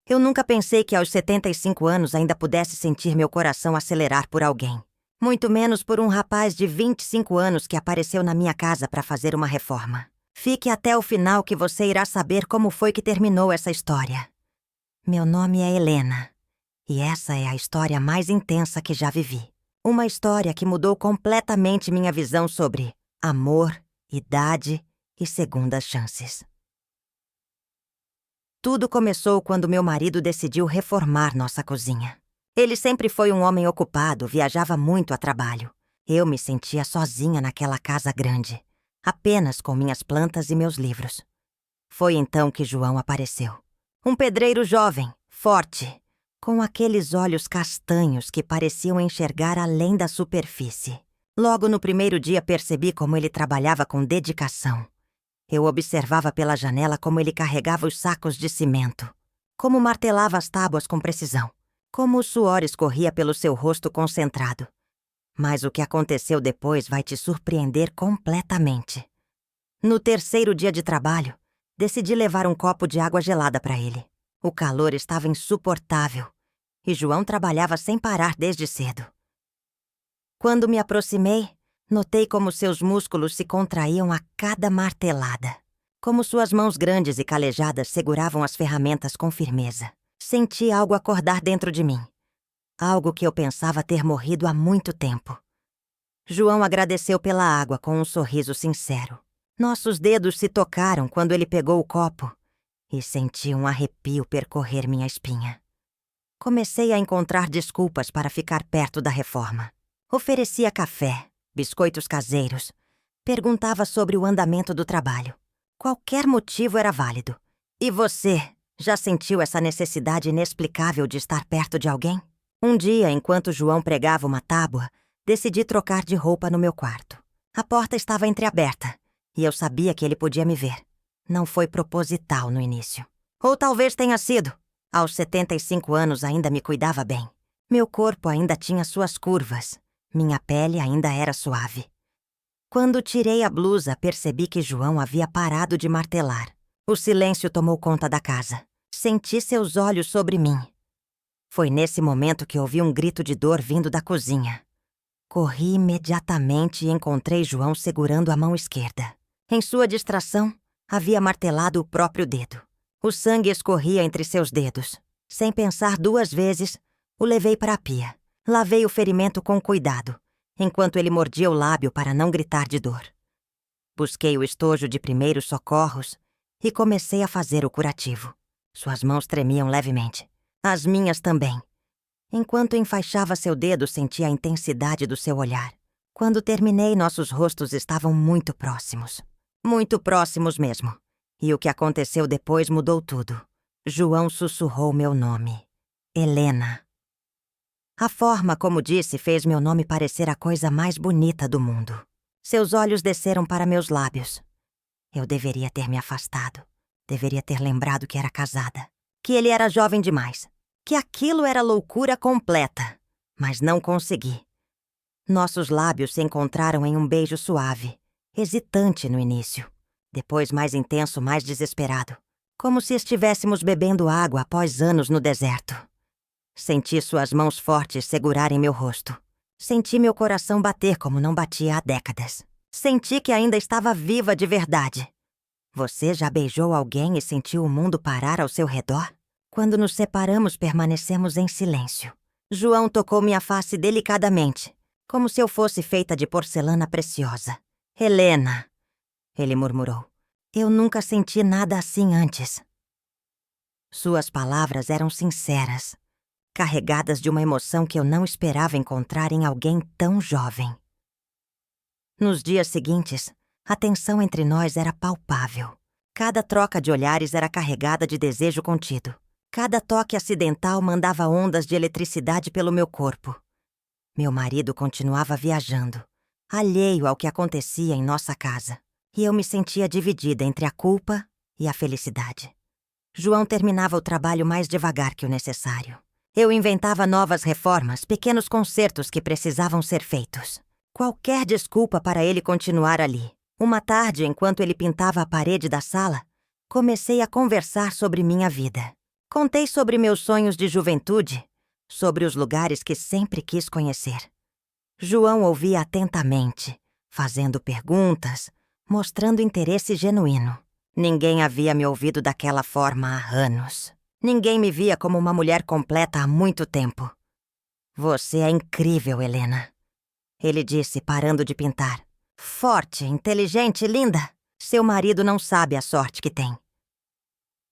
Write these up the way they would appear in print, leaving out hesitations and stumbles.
Eu nunca pensei que aos 75 anos ainda pudesse sentir meu coração acelerar por alguém. Muito menos por um rapaz de 25 anos que apareceu na minha casa para fazer uma reforma. Fique até o final que você irá saber como foi que terminou essa história. Meu nome é Helena, e essa é a história mais intensa que já vivi. Uma história que mudou completamente minha visão sobre amor, idade e segundas chances. Tudo começou quando meu marido decidiu reformar nossa cozinha. Ele sempre foi um homem ocupado, viajava muito a trabalho. Eu me sentia sozinha naquela casa grande, apenas com minhas plantas e meus livros. Foi então que João apareceu. Um pedreiro jovem, forte, com aqueles olhos castanhos que pareciam enxergar além da superfície. Logo no primeiro dia percebi como ele trabalhava com dedicação. Eu observava pela janela como ele carregava os sacos de cimento, como martelava as tábuas com precisão, como o suor escorria pelo seu rosto concentrado. Mas o que aconteceu depois vai te surpreender completamente. No terceiro dia de trabalho, decidi levar um copo de água gelada para ele. O calor estava insuportável e João trabalhava sem parar desde cedo. Quando me aproximei, notei como seus músculos se contraíam a cada martelada, como suas mãos grandes e calejadas seguravam as ferramentas com firmeza. Senti algo acordar dentro de mim, algo que eu pensava ter morrido há muito tempo. João agradeceu pela água com um sorriso sincero. Nossos dedos se tocaram quando ele pegou o copo e senti um arrepio percorrer minha espinha. Comecei a encontrar desculpas para ficar perto da reforma. Oferecia café, biscoitos caseiros. Perguntava sobre o andamento do trabalho. Qualquer motivo era válido. E você, já sentiu essa necessidade inexplicável de estar perto de alguém? Um dia, enquanto João pregava uma tábua, decidi trocar de roupa no meu quarto. A porta estava entreaberta e eu sabia que ele podia me ver. Não foi proposital no início. Ou talvez tenha sido. Aos 75 anos ainda me cuidava bem. Meu corpo ainda tinha suas curvas. Minha pele ainda era suave. Quando tirei a blusa, percebi que João havia parado de martelar. O silêncio tomou conta da casa. Senti seus olhos sobre mim. Foi nesse momento que ouvi um grito de dor vindo da cozinha. Corri imediatamente e encontrei João segurando a mão esquerda. Em sua distração, havia martelado o próprio dedo. O sangue escorria entre seus dedos. Sem pensar duas vezes, o levei para a pia. Lavei o ferimento com cuidado, enquanto ele mordia o lábio para não gritar de dor. Busquei o estojo de primeiros socorros e comecei a fazer o curativo. Suas mãos tremiam levemente. As minhas também. Enquanto enfaixava seu dedo, senti a intensidade do seu olhar. Quando terminei, nossos rostos estavam muito próximos. Muito próximos mesmo. E o que aconteceu depois mudou tudo. João sussurrou meu nome. Helena. A forma como disse fez meu nome parecer a coisa mais bonita do mundo. Seus olhos desceram para meus lábios. Eu deveria ter me afastado. Deveria ter lembrado que era casada. Que ele era jovem demais. Que aquilo era loucura completa. Mas não consegui. Nossos lábios se encontraram em um beijo suave, hesitante no início. Depois mais intenso, mais desesperado. Como se estivéssemos bebendo água após anos no deserto. Senti suas mãos fortes segurarem meu rosto. Senti meu coração bater como não batia há décadas. Senti que ainda estava viva de verdade. Você já beijou alguém e sentiu o mundo parar ao seu redor? Quando nos separamos, permanecemos em silêncio. João tocou minha face delicadamente, como se eu fosse feita de porcelana preciosa. Helena, ele murmurou. Eu nunca senti nada assim antes. Suas palavras eram sinceras, carregadas de uma emoção que eu não esperava encontrar em alguém tão jovem. Nos dias seguintes, a tensão entre nós era palpável. Cada troca de olhares era carregada de desejo contido. Cada toque acidental mandava ondas de eletricidade pelo meu corpo. Meu marido continuava viajando, alheio ao que acontecia em nossa casa, e eu me sentia dividida entre a culpa e a felicidade. João terminava o trabalho mais devagar que o necessário. Eu inventava novas reformas, pequenos consertos que precisavam ser feitos. Qualquer desculpa para ele continuar ali. Uma tarde, enquanto ele pintava a parede da sala, comecei a conversar sobre minha vida. Contei sobre meus sonhos de juventude, sobre os lugares que sempre quis conhecer. João ouvia atentamente, fazendo perguntas, mostrando interesse genuíno. Ninguém havia me ouvido daquela forma há anos. Ninguém me via como uma mulher completa há muito tempo. Você é incrível, Helena. Ele disse, parando de pintar. Forte, inteligente, linda. Seu marido não sabe a sorte que tem.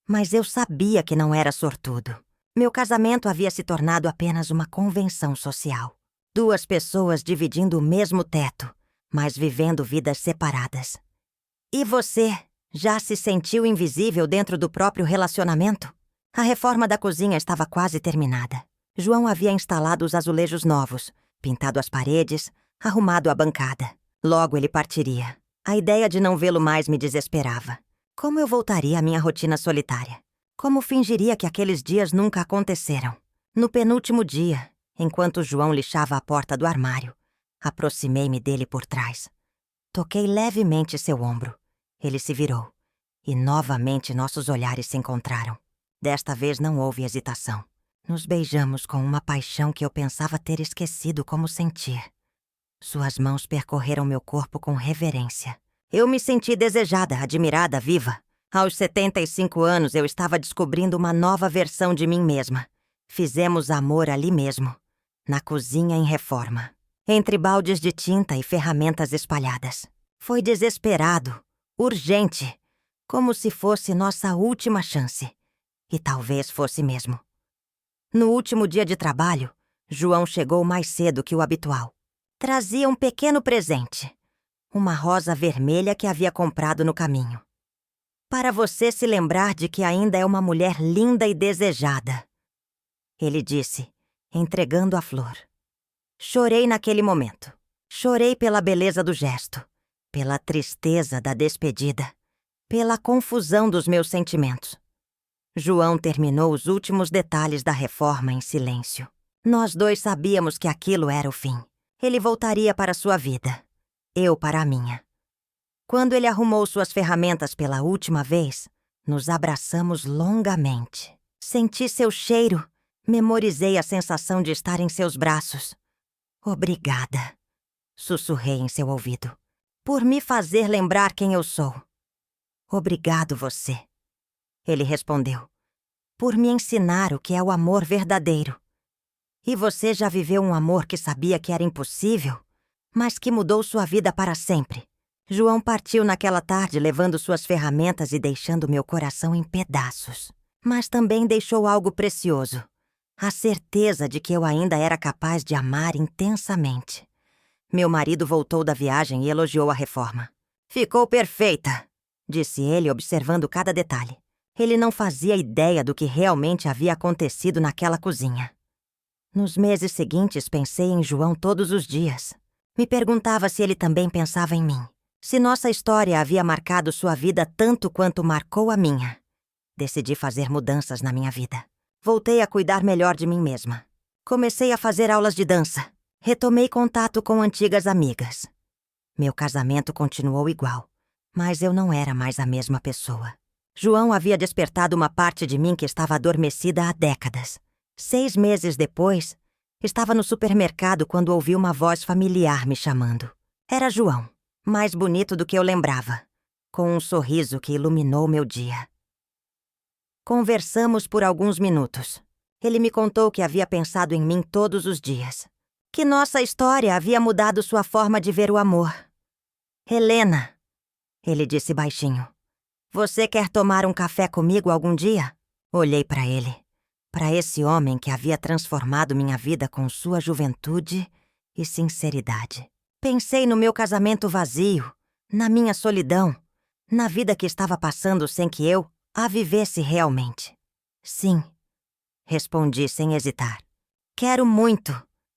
Mas eu sabia que não era sortudo. Meu casamento havia se tornado apenas uma convenção social. 2 pessoas dividindo o mesmo teto, mas vivendo vidas separadas. E você já se sentiu invisível dentro do próprio relacionamento? A reforma da cozinha estava quase terminada. João havia instalado os azulejos novos, pintado as paredes, arrumado a bancada. Logo ele partiria. A ideia de não vê-lo mais me desesperava. Como eu voltaria à minha rotina solitária? Como fingiria que aqueles dias nunca aconteceram? No penúltimo dia, enquanto João lixava a porta do armário, aproximei-me dele por trás. Toquei levemente seu ombro. Ele se virou. E novamente nossos olhares se encontraram. Desta vez não houve hesitação. Nos beijamos com uma paixão que eu pensava ter esquecido como sentir. Suas mãos percorreram meu corpo com reverência. Eu me senti desejada, admirada, viva. Aos 75 anos eu estava descobrindo uma nova versão de mim mesma. Fizemos amor ali mesmo, na cozinha em reforma, entre baldes de tinta e ferramentas espalhadas. Foi desesperado, urgente, como se fosse nossa última chance. E talvez fosse mesmo. No último dia de trabalho, João chegou mais cedo que o habitual. Trazia um pequeno presente. Uma rosa vermelha que havia comprado no caminho. Para você se lembrar de que ainda é uma mulher linda e desejada. Ele disse, entregando a flor. Chorei naquele momento. Chorei pela beleza do gesto, pela tristeza da despedida, pela confusão dos meus sentimentos. João terminou os últimos detalhes da reforma em silêncio. Nós 2 sabíamos que aquilo era o fim. Ele voltaria para sua vida. Eu para a minha. Quando ele arrumou suas ferramentas pela última vez, nos abraçamos longamente. Senti seu cheiro, memorizei a sensação de estar em seus braços. Obrigada, sussurrei em seu ouvido, por me fazer lembrar quem eu sou. Obrigado você. Ele respondeu, por me ensinar o que é o amor verdadeiro. E você já viveu um amor que sabia que era impossível, mas que mudou sua vida para sempre. João partiu naquela tarde levando suas ferramentas e deixando meu coração em pedaços. Mas também deixou algo precioso, a certeza de que eu ainda era capaz de amar intensamente. Meu marido voltou da viagem e elogiou a reforma. Ficou perfeita, disse ele, observando cada detalhe. Ele não fazia ideia do que realmente havia acontecido naquela cozinha. Nos meses seguintes, pensei em João todos os dias. Me perguntava se ele também pensava em mim. Se nossa história havia marcado sua vida tanto quanto marcou a minha. Decidi fazer mudanças na minha vida. Voltei a cuidar melhor de mim mesma. Comecei a fazer aulas de dança. Retomei contato com antigas amigas. Meu casamento continuou igual, mas eu não era mais a mesma pessoa. João havia despertado uma parte de mim que estava adormecida há décadas. 6 meses depois, estava no supermercado quando ouvi uma voz familiar me chamando. Era João, mais bonito do que eu lembrava, com um sorriso que iluminou meu dia. Conversamos por alguns minutos. Ele me contou que havia pensado em mim todos os dias. Que nossa história havia mudado sua forma de ver o amor. Helena, ele disse baixinho. Você quer tomar um café comigo algum dia? Olhei para ele. Para esse homem que havia transformado minha vida com sua juventude e sinceridade. Pensei no meu casamento vazio, na minha solidão, na vida que estava passando sem que eu a vivesse realmente. Sim, respondi sem hesitar. Quero muito.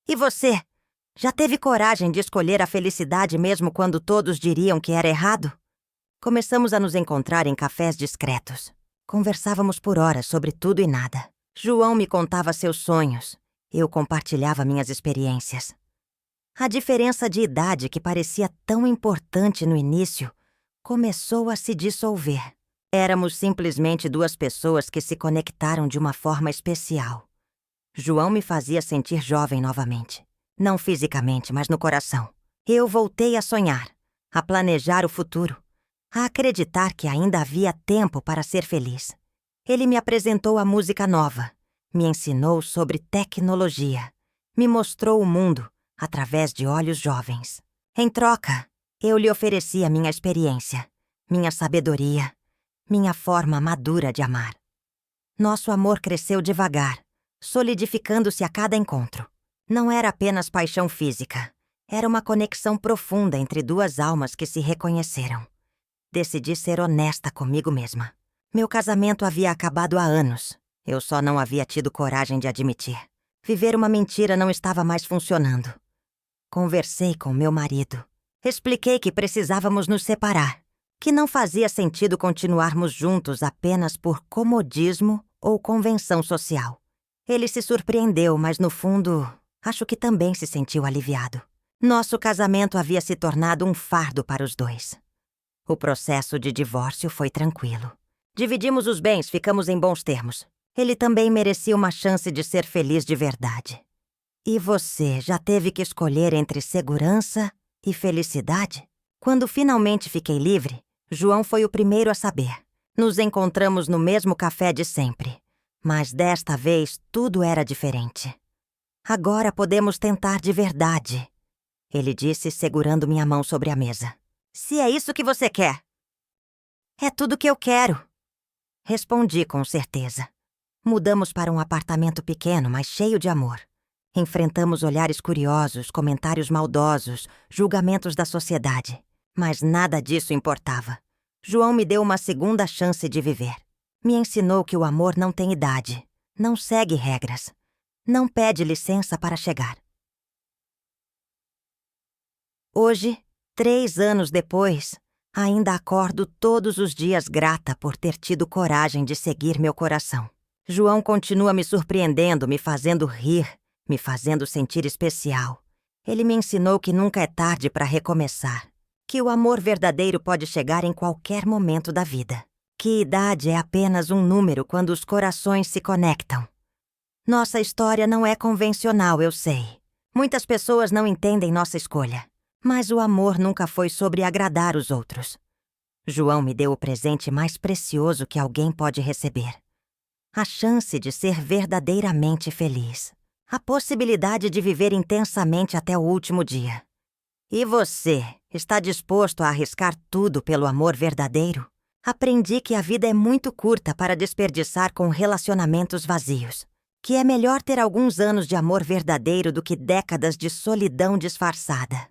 E você? Já teve coragem de escolher a felicidade mesmo quando todos diriam que era errado? Começamos a nos encontrar em cafés discretos. Conversávamos por horas sobre tudo e nada. João me contava seus sonhos. Eu compartilhava minhas experiências. A diferença de idade que parecia tão importante no início começou a se dissolver. Éramos simplesmente duas pessoas que se conectaram de uma forma especial. João me fazia sentir jovem novamente. Não fisicamente, mas no coração. Eu voltei a sonhar, a planejar o futuro, a acreditar que ainda havia tempo para ser feliz. Ele me apresentou a música nova, me ensinou sobre tecnologia, me mostrou o mundo através de olhos jovens. Em troca, eu lhe ofereci a minha experiência, minha sabedoria, minha forma madura de amar. Nosso amor cresceu devagar, solidificando-se a cada encontro. Não era apenas paixão física, era uma conexão profunda entre duas almas que se reconheceram. Decidi ser honesta comigo mesma. Meu casamento havia acabado há anos. Eu só não havia tido coragem de admitir. Viver uma mentira não estava mais funcionando. Conversei com meu marido. Expliquei que precisávamos nos separar, que não fazia sentido continuarmos juntos apenas por comodismo ou convenção social. Ele se surpreendeu, mas no fundo, acho que também se sentiu aliviado. Nosso casamento havia se tornado um fardo para os dois. O processo de divórcio foi tranquilo. Dividimos os bens, ficamos em bons termos. Ele também merecia uma chance de ser feliz de verdade. E você já teve que escolher entre segurança e felicidade? Quando finalmente fiquei livre, João foi o primeiro a saber. Nos encontramos no mesmo café de sempre. Mas desta vez tudo era diferente. Agora podemos tentar de verdade, ele disse, segurando minha mão sobre a mesa. Se é isso que você quer. É tudo que eu quero. Respondi com certeza. Mudamos para um apartamento pequeno, mas cheio de amor. Enfrentamos olhares curiosos, comentários maldosos, julgamentos da sociedade. Mas nada disso importava. João me deu uma segunda chance de viver. Me ensinou que o amor não tem idade, não segue regras, não pede licença para chegar. Hoje, 3 anos depois, ainda acordo todos os dias grata por ter tido coragem de seguir meu coração. João continua me surpreendendo, me fazendo rir, me fazendo sentir especial. Ele me ensinou que nunca é tarde para recomeçar, que o amor verdadeiro pode chegar em qualquer momento da vida, que idade é apenas um número quando os corações se conectam. Nossa história não é convencional, eu sei. Muitas pessoas não entendem nossa escolha, mas o amor nunca foi sobre agradar os outros. João me deu o presente mais precioso que alguém pode receber. A chance de ser verdadeiramente feliz. A possibilidade de viver intensamente até o último dia. E você, está disposto a arriscar tudo pelo amor verdadeiro? Aprendi que a vida é muito curta para desperdiçar com relacionamentos vazios. Que é melhor ter alguns anos de amor verdadeiro do que décadas de solidão disfarçada.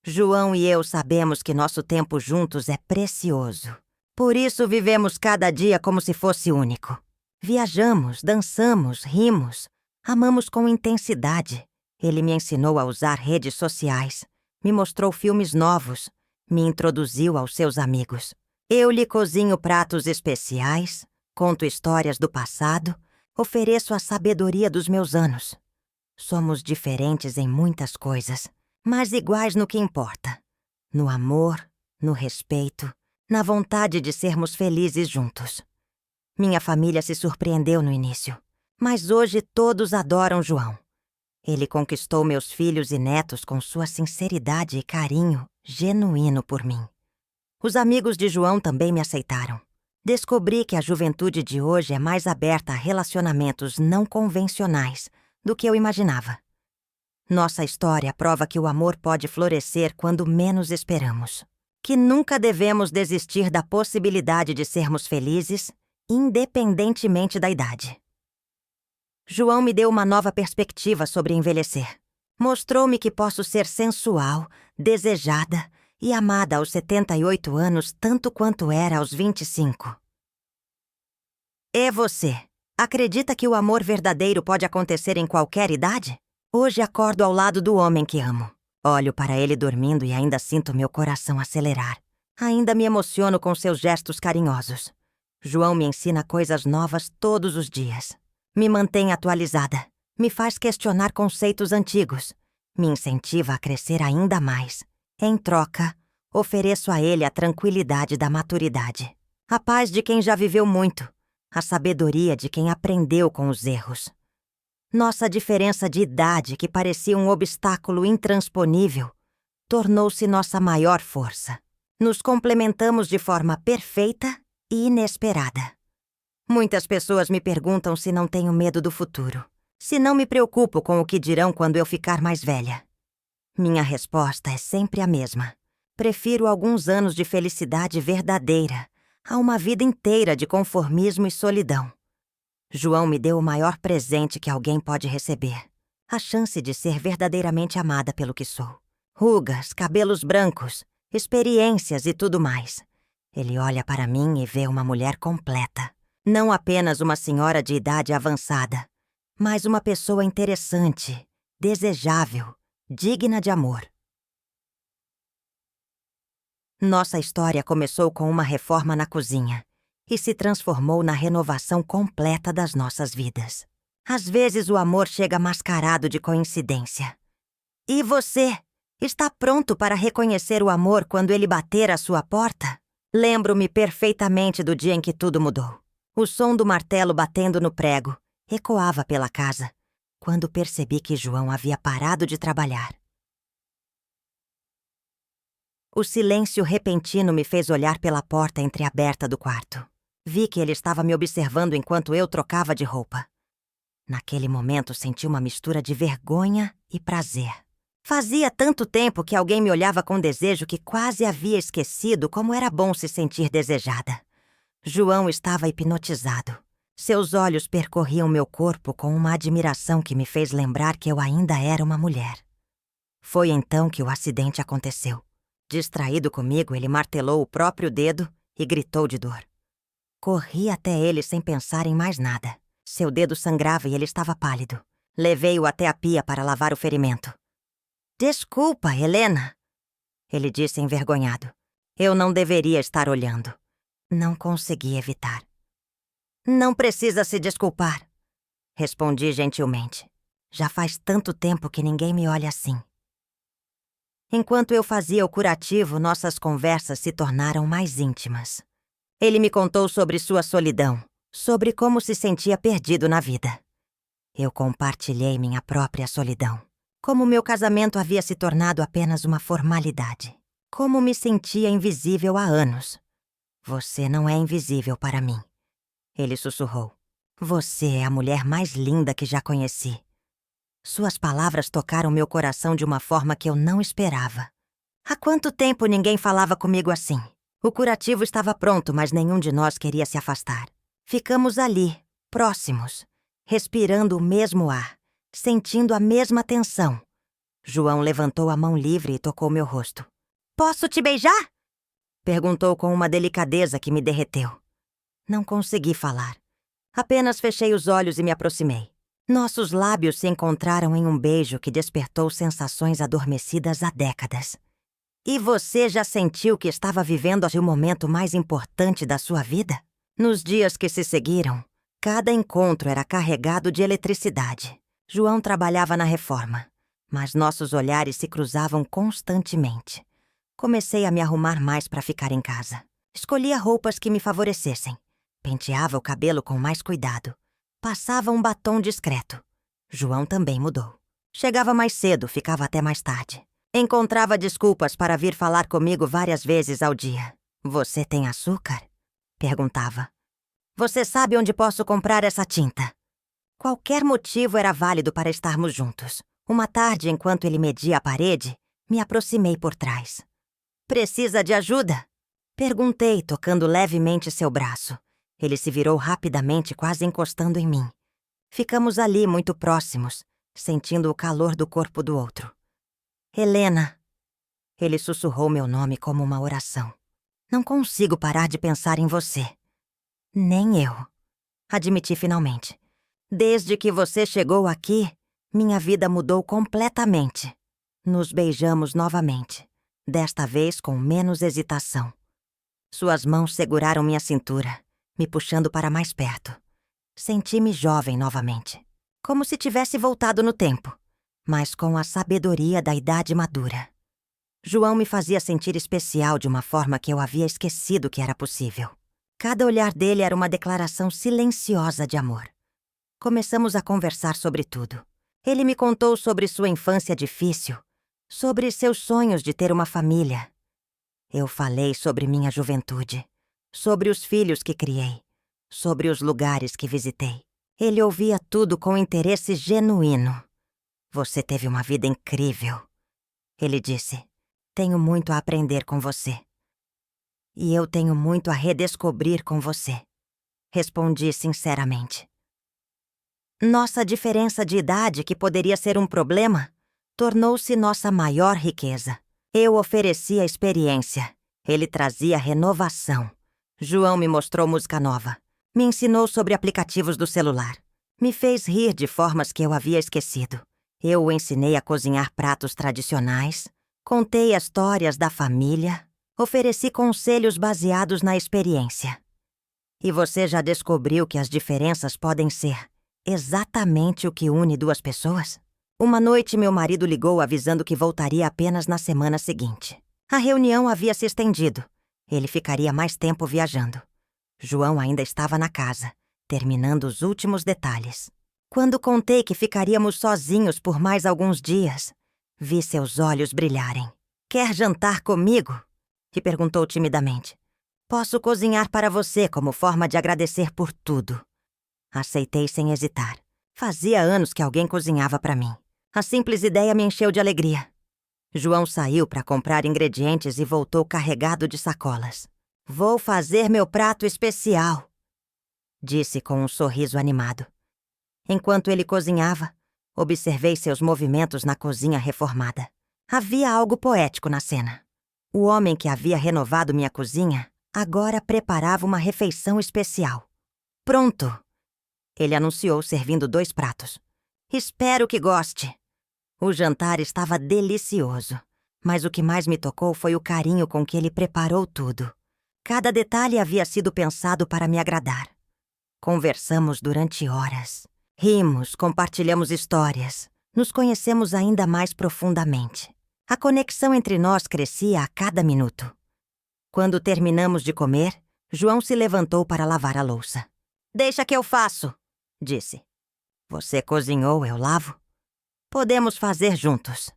João e eu sabemos que nosso tempo juntos é precioso. Por isso vivemos cada dia como se fosse único. Viajamos, dançamos, rimos, amamos com intensidade. Ele me ensinou a usar redes sociais, me mostrou filmes novos, me introduziu aos seus amigos. Eu lhe cozinho pratos especiais, conto histórias do passado, ofereço a sabedoria dos meus anos. Somos diferentes em muitas coisas, mas iguais no que importa. No amor, no respeito, na vontade de sermos felizes juntos. Minha família se surpreendeu no início, mas hoje todos adoram João. Ele conquistou meus filhos e netos com sua sinceridade e carinho genuíno por mim. Os amigos de João também me aceitaram. Descobri que a juventude de hoje é mais aberta a relacionamentos não convencionais do que eu imaginava. Nossa história prova que o amor pode florescer quando menos esperamos. Que nunca devemos desistir da possibilidade de sermos felizes, independentemente da idade. João me deu uma nova perspectiva sobre envelhecer. Mostrou-me que posso ser sensual, desejada e amada aos 78 anos tanto quanto era aos 25. E você? Acredita que o amor verdadeiro pode acontecer em qualquer idade? Hoje acordo ao lado do homem que amo. Olho para ele dormindo e ainda sinto meu coração acelerar. Ainda me emociono com seus gestos carinhosos. João me ensina coisas novas todos os dias. Me mantém atualizada. Me faz questionar conceitos antigos. Me incentiva a crescer ainda mais. Em troca, ofereço a ele a tranquilidade da maturidade. A paz de quem já viveu muito, a sabedoria de quem aprendeu com os erros. Nossa diferença de idade, que parecia um obstáculo intransponível, tornou-se nossa maior força. Nos complementamos de forma perfeita e inesperada. Muitas pessoas me perguntam se não tenho medo do futuro, se não me preocupo com o que dirão quando eu ficar mais velha. Minha resposta é sempre a mesma. Prefiro alguns anos de felicidade verdadeira a uma vida inteira de conformismo e solidão. João me deu o maior presente que alguém pode receber: a chance de ser verdadeiramente amada pelo que sou. Rugas, cabelos brancos, experiências e tudo mais. Ele olha para mim e vê uma mulher completa. Não apenas uma senhora de idade avançada, mas uma pessoa interessante, desejável, digna de amor. Nossa história começou com uma reforma na cozinha e se transformou na renovação completa das nossas vidas. Às vezes o amor chega mascarado de coincidência. E você? Está pronto para reconhecer o amor quando ele bater à sua porta? Lembro-me perfeitamente do dia em que tudo mudou. O som do martelo batendo no prego ecoava pela casa, quando percebi que João havia parado de trabalhar. O silêncio repentino me fez olhar pela porta entreaberta do quarto. Vi que ele estava me observando enquanto eu trocava de roupa. Naquele momento senti uma mistura de vergonha e prazer. Fazia tanto tempo que alguém me olhava com desejo que quase havia esquecido como era bom se sentir desejada. João estava hipnotizado. Seus olhos percorriam meu corpo com uma admiração que me fez lembrar que eu ainda era uma mulher. Foi então que o acidente aconteceu. Distraído comigo, ele martelou o próprio dedo e gritou de dor. Corri até ele sem pensar em mais nada. Seu dedo sangrava e ele estava pálido. Levei-o até a pia para lavar o ferimento. "Desculpa, Helena", ele disse envergonhado. Eu não deveria estar olhando. Não consegui evitar. "Não precisa se desculpar", respondi gentilmente. Já faz tanto tempo que ninguém me olha assim. Enquanto eu fazia o curativo, nossas conversas se tornaram mais íntimas. Ele me contou sobre sua solidão, sobre como se sentia perdido na vida. Eu compartilhei minha própria solidão. Como meu casamento havia se tornado apenas uma formalidade. Como me sentia invisível há anos. "Você não é invisível para mim", ele sussurrou. "Você é a mulher mais linda que já conheci." Suas palavras tocaram meu coração de uma forma que eu não esperava. Há quanto tempo ninguém falava comigo assim? O curativo estava pronto, mas nenhum de nós queria se afastar. Ficamos ali, próximos, respirando o mesmo ar, sentindo a mesma tensão. João levantou a mão livre e tocou meu rosto. "Posso te beijar?" perguntou com uma delicadeza que me derreteu. Não consegui falar. Apenas fechei os olhos e me aproximei. Nossos lábios se encontraram em um beijo que despertou sensações adormecidas há décadas. E você já sentiu que estava vivendo o momento mais importante da sua vida? Nos dias que se seguiram, cada encontro era carregado de eletricidade. João trabalhava na reforma, mas nossos olhares se cruzavam constantemente. Comecei a me arrumar mais para ficar em casa. Escolhia roupas que me favorecessem. Penteava o cabelo com mais cuidado. Passava um batom discreto. João também mudou. Chegava mais cedo, ficava até mais tarde. Encontrava desculpas para vir falar comigo várias vezes ao dia. "Você tem açúcar?" perguntava. "Você sabe onde posso comprar essa tinta?" Qualquer motivo era válido para estarmos juntos. Uma tarde, enquanto ele media a parede, me aproximei por trás. "Precisa de ajuda?" perguntei, tocando levemente seu braço. Ele se virou rapidamente, quase encostando em mim. Ficamos ali, muito próximos, sentindo o calor do corpo do outro. "Helena." Ele sussurrou meu nome como uma oração. "Não consigo parar de pensar em você." "Nem eu", admiti finalmente. "Desde que você chegou aqui, minha vida mudou completamente." Nos beijamos novamente, desta vez com menos hesitação. Suas mãos seguraram minha cintura, me puxando para mais perto. Senti-me jovem novamente, como se tivesse voltado no tempo, mas com a sabedoria da idade madura. João me fazia sentir especial de uma forma que eu havia esquecido que era possível. Cada olhar dele era uma declaração silenciosa de amor. Começamos a conversar sobre tudo. Ele me contou sobre sua infância difícil, sobre seus sonhos de ter uma família. Eu falei sobre minha juventude, sobre os filhos que criei, sobre os lugares que visitei. Ele ouvia tudo com interesse genuíno. Você teve uma vida incrível, ele disse. Tenho muito a aprender com você. E eu tenho muito a redescobrir com você, respondi sinceramente. Nossa diferença de idade, que poderia ser um problema, tornou-se nossa maior riqueza. Eu oferecia experiência. Ele trazia renovação. João me mostrou música nova. Me ensinou sobre aplicativos do celular. Me fez rir de formas que eu havia esquecido. Eu o ensinei a cozinhar pratos tradicionais. Contei histórias da família. Ofereci conselhos baseados na experiência. E você já descobriu que as diferenças podem ser exatamente o que une duas pessoas? Uma noite, meu marido ligou avisando que voltaria apenas na semana seguinte. A reunião havia se estendido. Ele ficaria mais tempo viajando. João ainda estava na casa, terminando os últimos detalhes. Quando contei que ficaríamos sozinhos por mais alguns dias, vi seus olhos brilharem. Quer jantar comigo? E perguntou timidamente. Posso cozinhar para você como forma de agradecer por tudo. Aceitei sem hesitar. Fazia anos que alguém cozinhava para mim. A simples ideia me encheu de alegria. João saiu para comprar ingredientes e voltou carregado de sacolas. Vou fazer meu prato especial, disse com um sorriso animado. Enquanto ele cozinhava, observei seus movimentos na cozinha reformada. Havia algo poético na cena. O homem que havia renovado minha cozinha agora preparava uma refeição especial. Pronto! Ele anunciou servindo 2 pratos. Espero que goste. O jantar estava delicioso, mas o que mais me tocou foi o carinho com que ele preparou tudo. Cada detalhe havia sido pensado para me agradar. Conversamos durante horas. Rimos, compartilhamos histórias. Nos conhecemos ainda mais profundamente. A conexão entre nós crescia a cada minuto. Quando terminamos de comer, João se levantou para lavar a louça. Deixa que eu faço, disse. Você cozinhou, eu lavo? Podemos fazer juntos,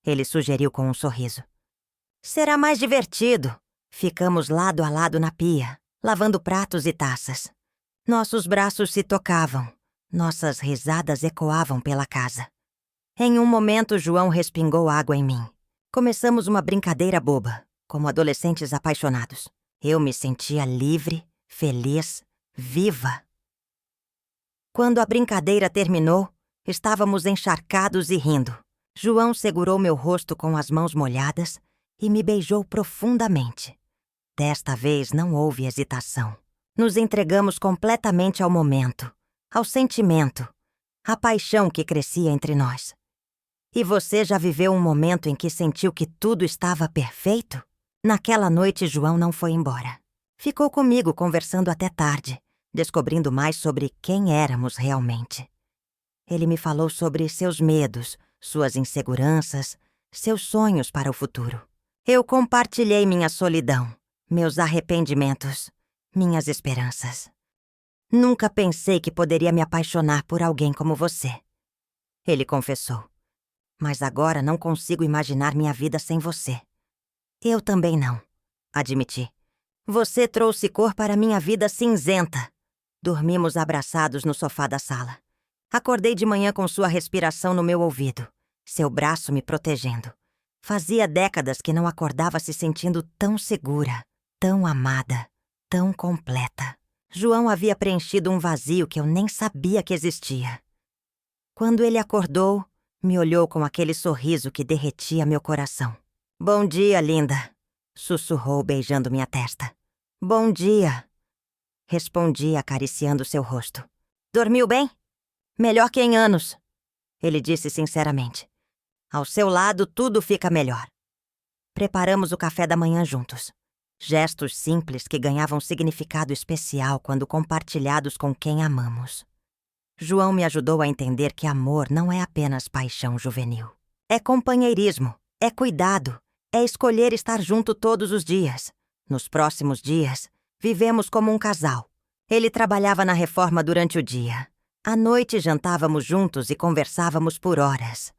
ele sugeriu com um sorriso. Será mais divertido. Ficamos lado a lado na pia, lavando pratos e taças. Nossos braços se tocavam, nossas risadas ecoavam pela casa. Em um momento, João respingou água em mim. Começamos uma brincadeira boba, como adolescentes apaixonados. Eu me sentia livre, feliz, viva. Quando a brincadeira terminou, estávamos encharcados e rindo. João segurou meu rosto com as mãos molhadas e me beijou profundamente. Desta vez não houve hesitação. Nos entregamos completamente ao momento, ao sentimento, à paixão que crescia entre nós. E você já viveu um momento em que sentiu que tudo estava perfeito? Naquela noite, João não foi embora. Ficou comigo conversando até tarde, descobrindo mais sobre quem éramos realmente. Ele me falou sobre seus medos, suas inseguranças, seus sonhos para o futuro. Eu compartilhei minha solidão, meus arrependimentos, minhas esperanças. Nunca pensei que poderia me apaixonar por alguém como você, ele confessou. Mas agora não consigo imaginar minha vida sem você. Eu também não, admiti. Você trouxe cor para minha vida cinzenta. Dormimos abraçados no sofá da sala. Acordei de manhã com sua respiração no meu ouvido, seu braço me protegendo. Fazia décadas que não acordava se sentindo tão segura, tão amada, tão completa. João havia preenchido um vazio que eu nem sabia que existia. Quando ele acordou, me olhou com aquele sorriso que derretia meu coração. Bom dia, linda, sussurrou beijando minha testa. Bom dia, respondi acariciando seu rosto. Dormiu bem? Melhor que em anos, ele disse sinceramente. Ao seu lado, tudo fica melhor. Preparamos o café da manhã juntos. Gestos simples que ganhavam significado especial quando compartilhados com quem amamos. João me ajudou a entender que amor não é apenas paixão juvenil. É companheirismo, é cuidado, é escolher estar junto todos os dias. Nos próximos dias, Vivemos como um casal. Ele trabalhava na reforma durante o dia. À noite jantávamos juntos e conversávamos por horas.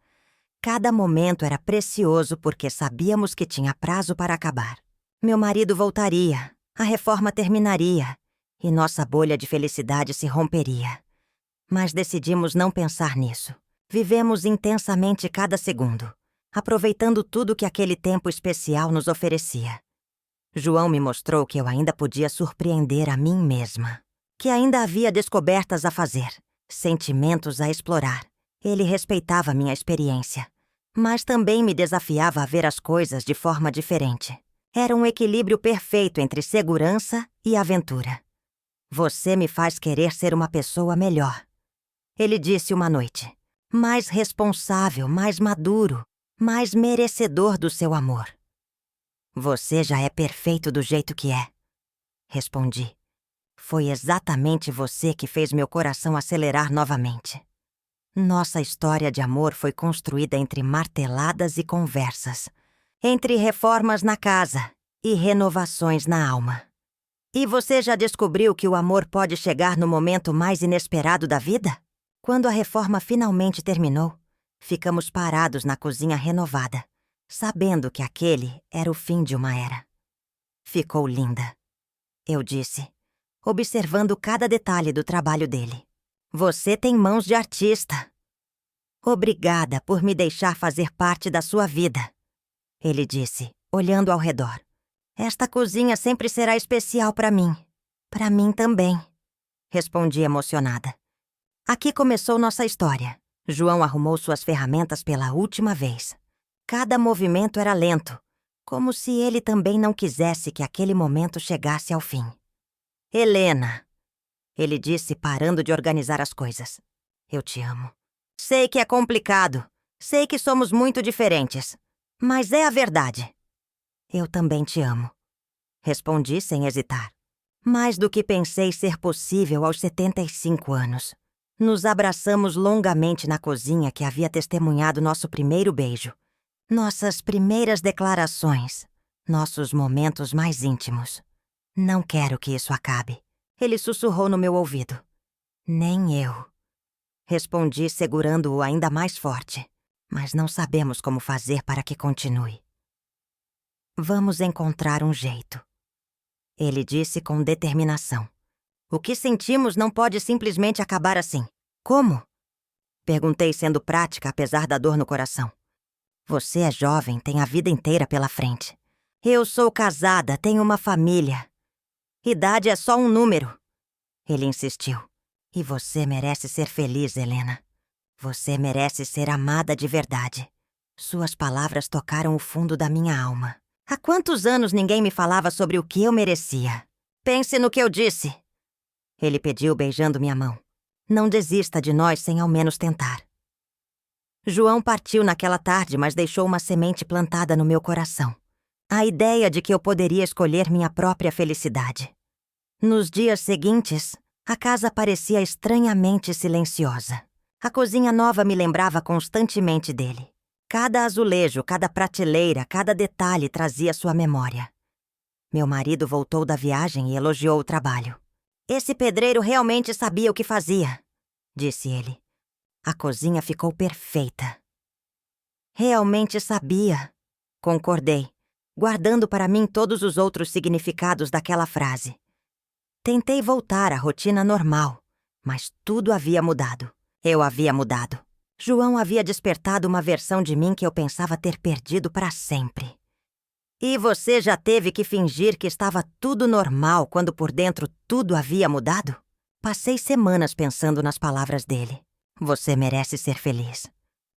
Cada momento era precioso porque sabíamos que tinha prazo para acabar. Meu marido voltaria, a reforma terminaria e nossa bolha de felicidade se romperia. Mas decidimos não pensar nisso. Vivemos intensamente cada segundo, aproveitando tudo que aquele tempo especial nos oferecia. João me mostrou que eu ainda podia surpreender a mim mesma, que ainda havia descobertas a fazer, sentimentos a explorar. Ele respeitava minha experiência, mas também me desafiava a ver as coisas de forma diferente. Era um equilíbrio perfeito entre segurança e aventura. Você me faz querer ser uma pessoa melhor, ele disse uma noite. Mais responsável, mais maduro, mais merecedor do seu amor. Você já é perfeito do jeito que é, respondi. Foi exatamente você que fez meu coração acelerar novamente. Nossa história de amor foi construída entre marteladas e conversas, entre reformas na casa e renovações na alma. E você já descobriu que o amor pode chegar no momento mais inesperado da vida? Quando a reforma finalmente terminou, ficamos parados na cozinha renovada, sabendo que aquele era o fim de uma era. Ficou linda, eu disse, observando cada detalhe do trabalho dele. Você tem mãos de artista. Obrigada por me deixar fazer parte da sua vida, ele disse, olhando ao redor. Esta cozinha sempre será especial para mim. Para mim também, respondi emocionada. Aqui começou nossa história. João arrumou suas ferramentas pela última vez. Cada movimento era lento, como se ele também não quisesse que aquele momento chegasse ao fim. Helena, ele disse, parando de organizar as coisas. Eu te amo. Sei que é complicado. Sei que somos muito diferentes. Mas é a verdade. Eu também te amo, respondi sem hesitar. Mais do que pensei ser possível aos 75 anos. Nos abraçamos longamente na cozinha que havia testemunhado nosso primeiro beijo, nossas primeiras declarações, nossos momentos mais íntimos. Não quero que isso acabe, ele sussurrou no meu ouvido. Nem eu, respondi segurando-o ainda mais forte, mas não sabemos como fazer para que continue. Vamos encontrar um jeito, ele disse com determinação. O que sentimos não pode simplesmente acabar assim. Como? Perguntei sendo prática apesar da dor no coração. Você é jovem, tem a vida inteira pela frente. Eu sou casada, tenho uma família. Idade é só um número. Ele insistiu. E você merece ser feliz, Helena. Você merece ser amada de verdade. Suas palavras tocaram o fundo da minha alma. Há quantos anos ninguém me falava sobre o que eu merecia? Pense no que eu disse. Ele pediu, beijando minha mão. Não desista de nós sem ao menos tentar. João partiu naquela tarde, mas deixou uma semente plantada no meu coração. A ideia de que eu poderia escolher minha própria felicidade. Nos dias seguintes, a casa parecia estranhamente silenciosa. A cozinha nova me lembrava constantemente dele. Cada azulejo, cada prateleira, cada detalhe trazia sua memória. Meu marido voltou da viagem e elogiou o trabalho. Esse pedreiro realmente sabia o que fazia, disse ele. A cozinha ficou perfeita. Realmente sabia, concordei, guardando para mim todos os outros significados daquela frase. Tentei voltar à rotina normal, mas tudo havia mudado. Eu havia mudado. João havia despertado uma versão de mim que eu pensava ter perdido para sempre. E você já teve que fingir que estava tudo normal quando por dentro tudo havia mudado? Passei semanas pensando nas palavras dele. Você merece ser feliz.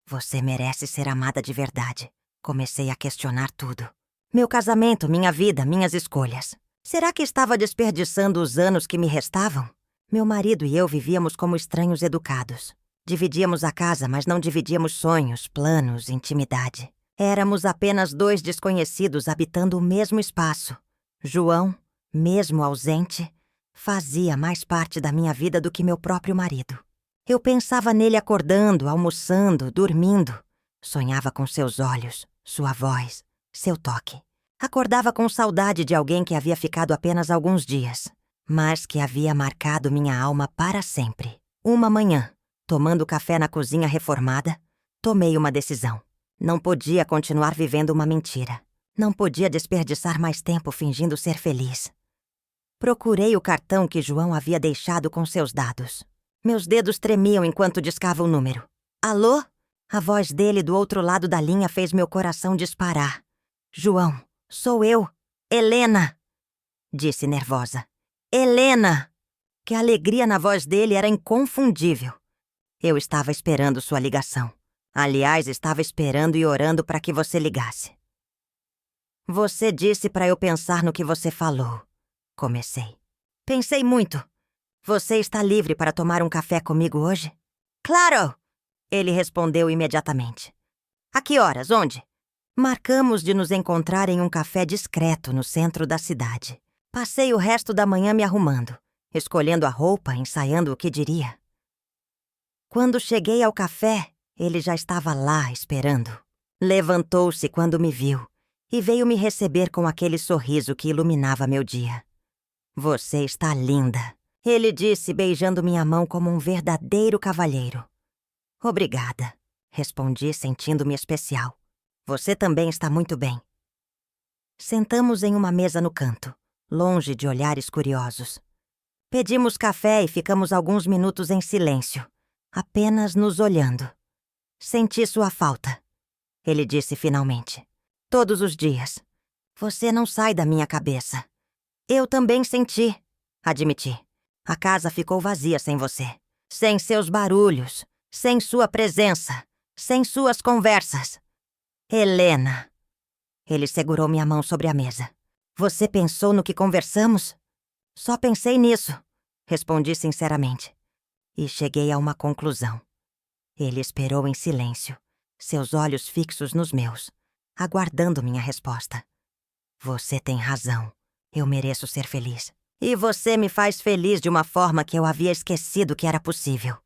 Você merece ser amada de verdade. Comecei a questionar tudo. Meu casamento, minha vida, minhas escolhas. Será que estava desperdiçando os anos que me restavam? Meu marido e eu vivíamos como estranhos educados. Dividíamos a casa, mas não dividíamos sonhos, planos, intimidade. Éramos apenas dois desconhecidos habitando o mesmo espaço. João, mesmo ausente, fazia mais parte da minha vida do que meu próprio marido. Eu pensava nele acordando, almoçando, dormindo. Sonhava com seus olhos, sua voz, seu toque. Acordava com saudade de alguém que havia ficado apenas alguns dias, mas que havia marcado minha alma para sempre. Uma manhã, tomando café na cozinha reformada, tomei uma decisão. Não podia continuar vivendo uma mentira. Não podia desperdiçar mais tempo fingindo ser feliz. Procurei o cartão que João havia deixado com seus dados. Meus dedos tremiam enquanto discava o número. Alô? A voz dele do outro lado da linha fez meu coração disparar. João, sou eu, Helena, disse nervosa. Helena! Que a alegria na voz dele era inconfundível. Eu estava esperando sua ligação. Aliás, estava esperando e orando para que você ligasse. Você disse para eu pensar no que você falou. Comecei. Pensei muito. Você está livre para tomar um café comigo hoje? Claro! Ele respondeu imediatamente. A que horas? Onde? Marcamos de nos encontrar em um café discreto no centro da cidade. Passei o resto da manhã me arrumando, escolhendo a roupa, ensaiando o que diria. Quando cheguei ao café, ele já estava lá esperando. Levantou-se quando me viu e veio me receber com aquele sorriso que iluminava meu dia. Você está linda, ele disse, beijando minha mão como um verdadeiro cavalheiro. Obrigada, respondi, sentindo-me especial. Você também está muito bem. Sentamos em uma mesa no canto, longe de olhares curiosos. Pedimos café e ficamos alguns minutos em silêncio, apenas nos olhando. Senti sua falta, ele disse finalmente. Todos os dias. Você não sai da minha cabeça. Eu também senti, admiti. A casa ficou vazia sem você. Sem seus barulhos, sem sua presença, sem suas conversas. Helena. Ele segurou minha mão sobre a mesa. Você pensou no que conversamos? Só pensei nisso, respondi sinceramente. E cheguei a uma conclusão. Ele esperou em silêncio, seus olhos fixos nos meus, aguardando minha resposta. Você tem razão. Eu mereço ser feliz. E você me faz feliz de uma forma que eu havia esquecido que era possível.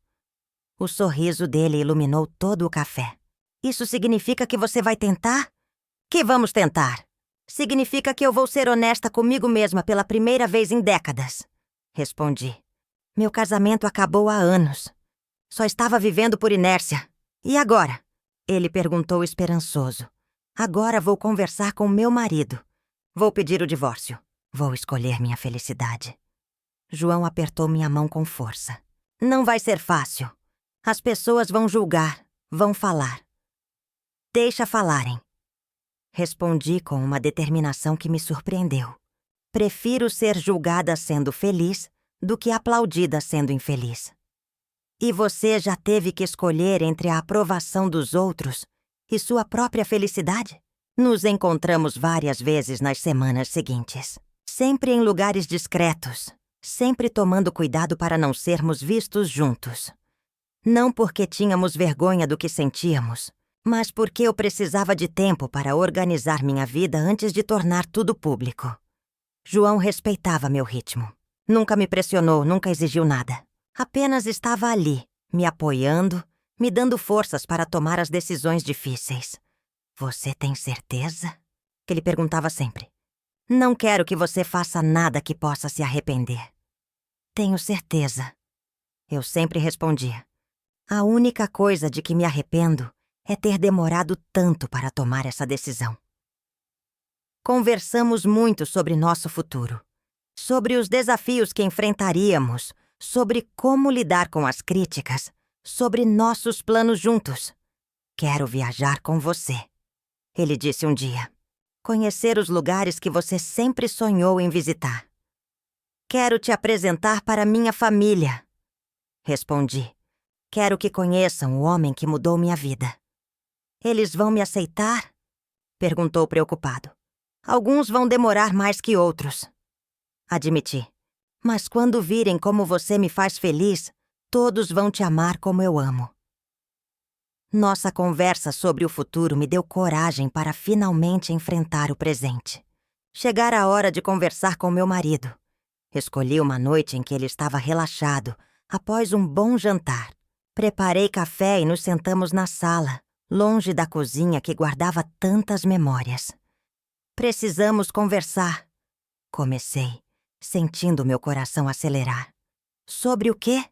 O sorriso dele iluminou todo o café. Isso significa que você vai tentar? Que vamos tentar? Significa que eu vou ser honesta comigo mesma pela primeira vez em décadas. Respondi. Meu casamento acabou há anos. Só estava vivendo por inércia. E agora? Ele perguntou esperançoso. Agora vou conversar com meu marido. Vou pedir o divórcio. Vou escolher minha felicidade. João apertou minha mão com força. Não vai ser fácil. As pessoas vão julgar, vão falar. Deixa falarem. Respondi com uma determinação que me surpreendeu. Prefiro ser julgada sendo feliz do que aplaudida sendo infeliz. E você já teve que escolher entre a aprovação dos outros e sua própria felicidade? Nos encontramos várias vezes nas semanas seguintes. Sempre em lugares discretos, sempre tomando cuidado para não sermos vistos juntos. Não porque tínhamos vergonha do que sentíamos, mas porque eu precisava de tempo para organizar minha vida antes de tornar tudo público. João respeitava meu ritmo. Nunca me pressionou, nunca exigiu nada. Apenas estava ali, me apoiando, me dando forças para tomar as decisões difíceis. Você tem certeza? Que ele perguntava sempre. Não quero que você faça nada que possa se arrepender. Tenho certeza. Eu sempre respondia. A única coisa de que me arrependo é ter demorado tanto para tomar essa decisão. Conversamos muito sobre nosso futuro, sobre os desafios que enfrentaríamos, sobre como lidar com as críticas, sobre nossos planos juntos. Quero viajar com você, ele disse um dia. Conhecer os lugares que você sempre sonhou em visitar. Quero te apresentar para minha família. Respondi. Quero que conheçam o homem que mudou minha vida. Eles vão me aceitar? Perguntou preocupado. Alguns vão demorar mais que outros. Admiti. Mas quando virem como você me faz feliz, todos vão te amar como eu amo. Nossa conversa sobre o futuro me deu coragem para finalmente enfrentar o presente. Chegara a hora de conversar com meu marido. Escolhi uma noite em que ele estava relaxado, após um bom jantar. Preparei café e nos sentamos na sala, longe da cozinha que guardava tantas memórias. Precisamos conversar. Comecei, sentindo meu coração acelerar. Sobre o quê?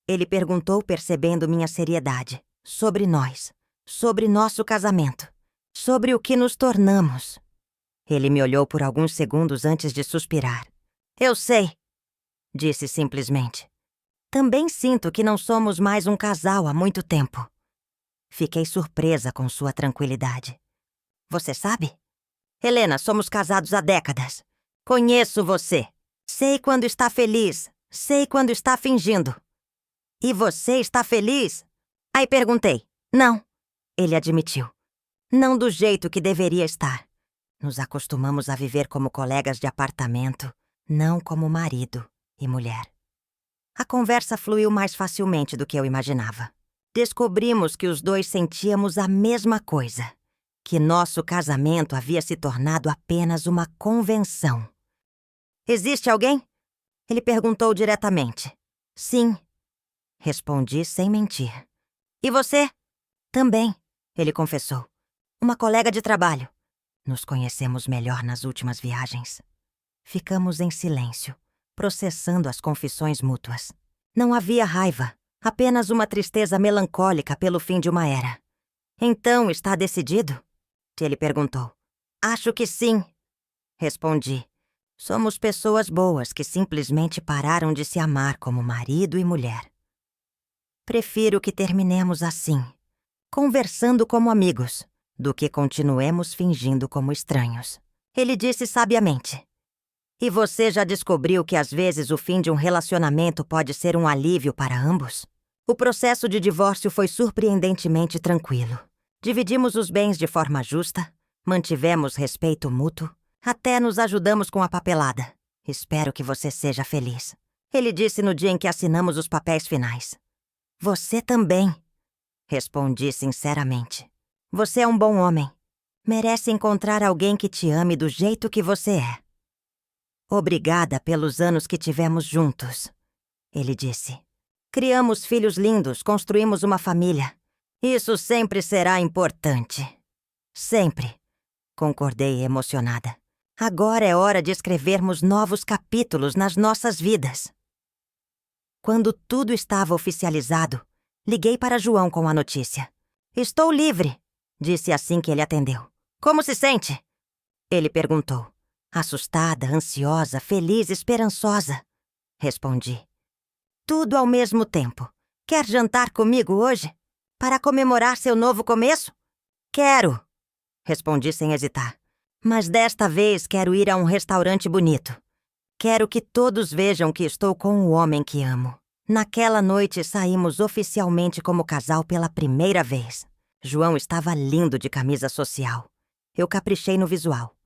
Ele perguntou, percebendo minha seriedade. Sobre nós. Sobre nosso casamento. Sobre o que nos tornamos. Ele me olhou por alguns segundos antes de suspirar. Eu sei, disse simplesmente. Também sinto que não somos mais um casal há muito tempo. Fiquei surpresa com sua tranquilidade. Você sabe? Helena, somos casados há décadas. Conheço você. Sei quando está feliz. Sei quando está fingindo. E você está feliz? Aí perguntei. Não. Ele admitiu. Não do jeito que deveria estar. Nos acostumamos a viver como colegas de apartamento, não como marido e mulher. A conversa fluiu mais facilmente do que eu imaginava. Descobrimos que os dois sentíamos a mesma coisa. Que nosso casamento havia se tornado apenas uma convenção. Existe alguém? Ele perguntou diretamente. Sim. Respondi sem mentir. E você? Também, ele confessou. Uma colega de trabalho. Nos conhecemos melhor nas últimas viagens. Ficamos em silêncio, processando as confissões mútuas. Não havia raiva, apenas uma tristeza melancólica pelo fim de uma era. Então, está decidido? Ele perguntou. Acho que sim. Respondi. Somos pessoas boas que simplesmente pararam de se amar como marido e mulher. Prefiro que terminemos assim, conversando como amigos, do que continuemos fingindo como estranhos. Ele disse sabiamente. E você já descobriu que às vezes o fim de um relacionamento pode ser um alívio para ambos? O processo de divórcio foi surpreendentemente tranquilo. Dividimos os bens de forma justa, mantivemos respeito mútuo, até nos ajudamos com a papelada. Espero que você seja feliz. Ele disse no dia em que assinamos os papéis finais. Você também, respondi sinceramente. Você é um bom homem. Merece encontrar alguém que te ame do jeito que você é. Obrigada pelos anos que tivemos juntos, ele disse. Criamos filhos lindos, construímos uma família. Isso sempre será importante. Sempre, concordei emocionada. Agora é hora de escrevermos novos capítulos nas nossas vidas. Quando tudo estava oficializado, liguei para João com a notícia. Estou livre, disse assim que ele atendeu. Como se sente? Ele perguntou. Assustada, ansiosa, feliz, esperançosa. Respondi. Tudo ao mesmo tempo. Quer jantar comigo hoje? Para comemorar seu novo começo? Quero, respondi sem hesitar. Mas desta vez quero ir a um restaurante bonito. Quero que todos vejam que estou com o homem que amo. Naquela noite saímos oficialmente como casal pela primeira vez. João estava lindo de camisa social. Eu caprichei no visual.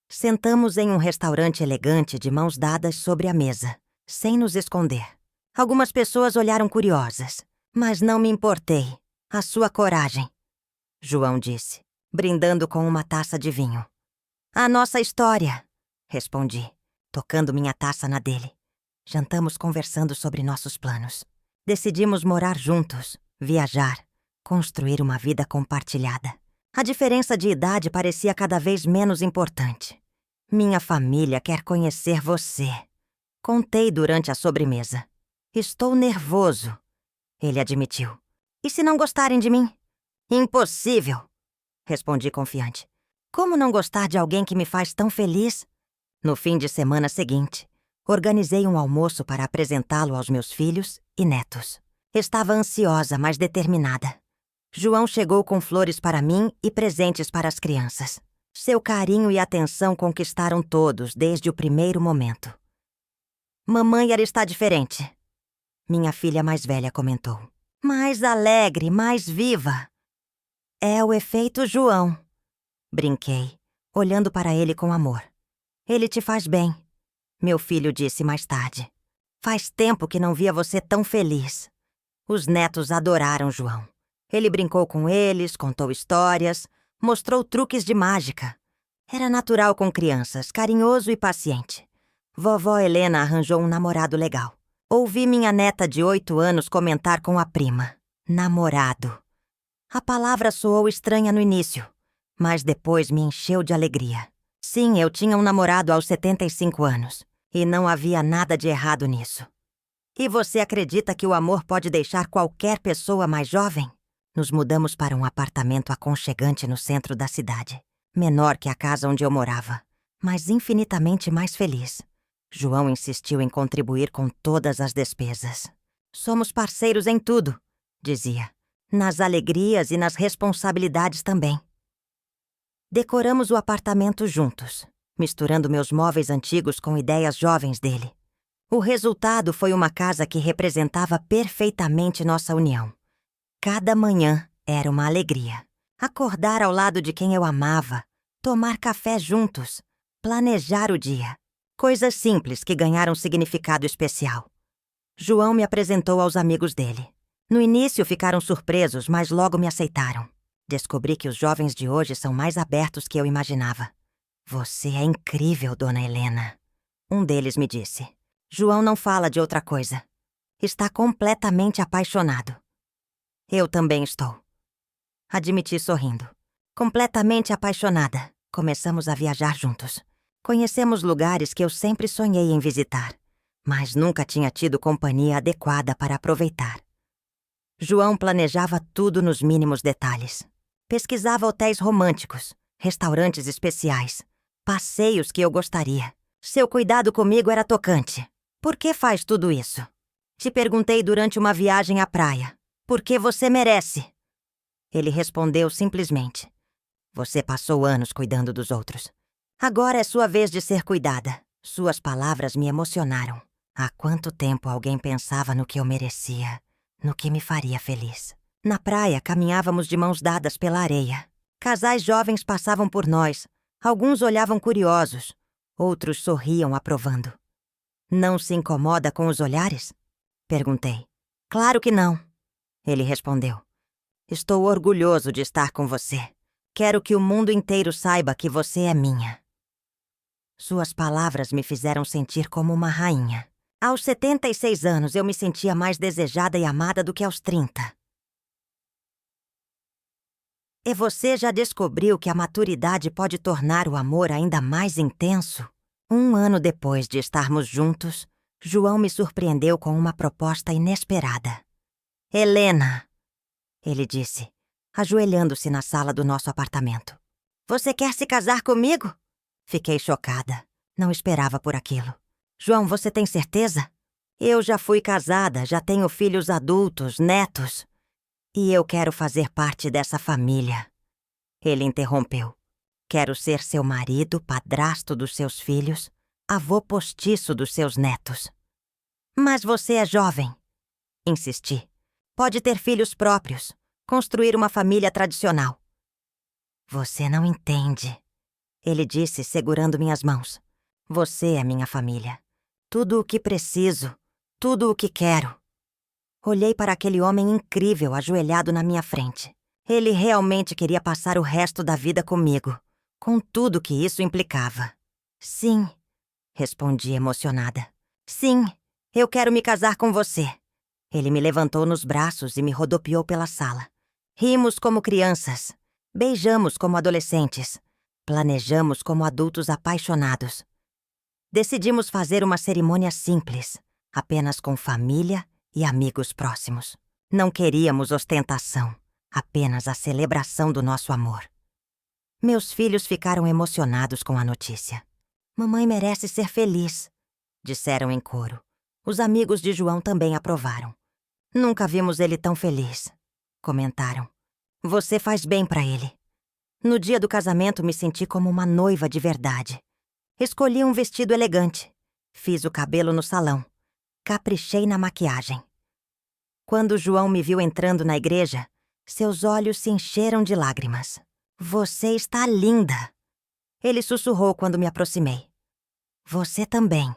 Sentamos em um restaurante elegante de mãos dadas sobre a mesa, sem nos esconder. Algumas pessoas olharam curiosas, mas não me importei. A sua coragem, João disse, brindando com uma taça de vinho. A nossa história, respondi, tocando minha taça na dele. Jantamos conversando sobre nossos planos. Decidimos morar juntos, viajar, construir uma vida compartilhada. A diferença de idade parecia cada vez menos importante. Minha família quer conhecer você. Contei durante a sobremesa. Estou nervoso, ele admitiu. E se não gostarem de mim? Impossível, respondi confiante. Como não gostar de alguém que me faz tão feliz? No fim de semana seguinte, organizei um almoço para apresentá-lo aos meus filhos e netos. Estava ansiosa, mas determinada. João chegou com flores para mim e presentes para as crianças. Seu carinho e atenção conquistaram todos desde o primeiro momento. Mamãe está diferente, minha filha mais velha comentou. Mais alegre, mais viva. É o efeito João, brinquei, olhando para ele com amor. Ele te faz bem, meu filho disse mais tarde. Faz tempo que não via você tão feliz. Os netos adoraram João. Ele brincou com eles, contou histórias, mostrou truques de mágica. Era natural com crianças, carinhoso e paciente. Vovó Helena arranjou um namorado legal. Ouvi minha neta de 8 anos comentar com a prima. Namorado. A palavra soou estranha no início, mas depois me encheu de alegria. Sim, eu tinha um namorado aos 75 anos. E não havia nada de errado nisso. E você acredita que o amor pode deixar qualquer pessoa mais jovem? Nos mudamos para um apartamento aconchegante no centro da cidade. Menor que a casa onde eu morava, mas infinitamente mais feliz. João insistiu em contribuir com todas as despesas. Somos parceiros em tudo, dizia. Nas alegrias e nas responsabilidades também. Decoramos o apartamento juntos, misturando meus móveis antigos com ideias jovens dele. O resultado foi uma casa que representava perfeitamente nossa união. Cada manhã era uma alegria. Acordar ao lado de quem eu amava, tomar café juntos, planejar o dia. Coisas simples que ganharam significado especial. João me apresentou aos amigos dele. No início ficaram surpresos, mas logo me aceitaram. Descobri que os jovens de hoje são mais abertos que eu imaginava. Você é incrível, dona Helena. Um deles me disse. João não fala de outra coisa. Está completamente apaixonado. Eu também estou. Admiti sorrindo. Completamente apaixonada. Começamos a viajar juntos. Conhecemos lugares que eu sempre sonhei em visitar, mas nunca tinha tido companhia adequada para aproveitar. João planejava tudo nos mínimos detalhes. Pesquisava hotéis românticos, restaurantes especiais, passeios que eu gostaria. Seu cuidado comigo era tocante. Por que faz tudo isso? Te perguntei durante uma viagem à praia. Porque você merece. Ele respondeu simplesmente. Você passou anos cuidando dos outros. Agora é sua vez de ser cuidada. Suas palavras me emocionaram. Há quanto tempo alguém pensava no que eu merecia, no que me faria feliz. Na praia, caminhávamos de mãos dadas pela areia. Casais jovens passavam por nós. Alguns olhavam curiosos. Outros sorriam aprovando. Não se incomoda com os olhares? Perguntei. Claro que não. Ele respondeu. Estou orgulhoso de estar com você. Quero que o mundo inteiro saiba que você é minha. Suas palavras me fizeram sentir como uma rainha. Aos 76 anos, eu me sentia mais desejada e amada do que aos 30. E você já descobriu que a maturidade pode tornar o amor ainda mais intenso? Um ano depois de estarmos juntos, João me surpreendeu com uma proposta inesperada. Helena, ele disse, ajoelhando-se na sala do nosso apartamento. Você quer se casar comigo? Fiquei chocada. Não esperava por aquilo. João, você tem certeza? Eu já fui casada, já tenho filhos adultos, netos. E eu quero fazer parte dessa família. Ele interrompeu. Quero ser seu marido, padrasto dos seus filhos, avô postiço dos seus netos. Mas você é jovem. Insisti. Pode ter filhos próprios, construir uma família tradicional. Você não entende. Ele disse, segurando minhas mãos. Você é minha família. Tudo o que preciso, tudo o que quero. Olhei para aquele homem incrível ajoelhado na minha frente. Ele realmente queria passar o resto da vida comigo, com tudo que isso implicava. Sim, respondi emocionada. Sim, eu quero me casar com você. Ele me levantou nos braços e me rodopiou pela sala. Rimos como crianças, beijamos como adolescentes, planejamos como adultos apaixonados. Decidimos fazer uma cerimônia simples, apenas com família e amigos próximos. Não queríamos ostentação, apenas a celebração do nosso amor. Meus filhos ficaram emocionados com a notícia. Mamãe merece ser feliz, disseram em coro. Os amigos de João também aprovaram. Nunca vimos ele tão feliz, comentaram. Você faz bem para ele. No dia do casamento me senti como uma noiva de verdade. Escolhi um vestido elegante. Fiz o cabelo no salão. Caprichei na maquiagem. Quando João me viu entrando na igreja, seus olhos se encheram de lágrimas. Você está linda! Ele sussurrou quando me aproximei. Você também,